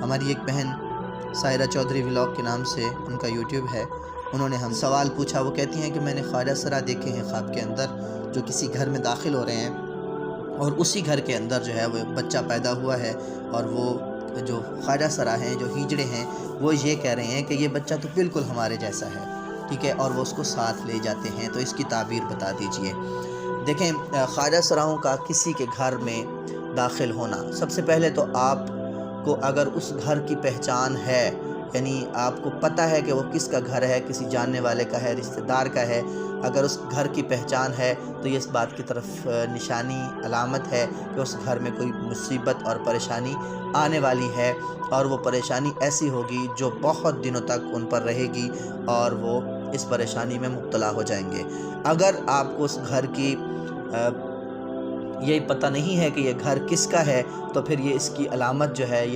हमारी एक बहन सायरा चौधरी व्लॉग के नाम से उनका यूट्यूब है, उन्होंने हम सवाल पूछा। वो कहती हैं कि मैंने ख्वाजा सरा देखे हैं ख्वाब के अंदर, जो किसी घर में दाखिल हो रहे हैं और उसी घर के अंदर जो है वो बच्चा पैदा हुआ है, और वो जो ख्वाजा सरा हैं, जो हिजड़े हैं, वो ये कह रहे हैं कि ये बच्चा तो बिल्कुल हमारे जैसा है, ठीक है, और वो उसको साथ ले जाते हैं। तो इसकी ताबीर बता दीजिए। देखें, ख्वाजा सराओं का किसी के घर में दाखिल होना, सबसे पहले तो आपको अगर उस घर की पहचान है, यानी आपको पता है कि वो किसका घर है, किसी जानने वाले का है, रिश्तेदार का है, अगर उस घर की पहचान है तो ये इस बात की तरफ निशानी अलामत है कि उस घर में कोई मुसीबत और परेशानी आने वाली है, और वो परेशानी ऐसी होगी जो बहुत दिनों तक उन पर रहेगी और वो इस परेशानी में मुब्तला हो जाएंगे। अगर आपको उस घर की यही पता नहीं है कि ये घर किसका है, तो फिर ये इसकी अलामत जो है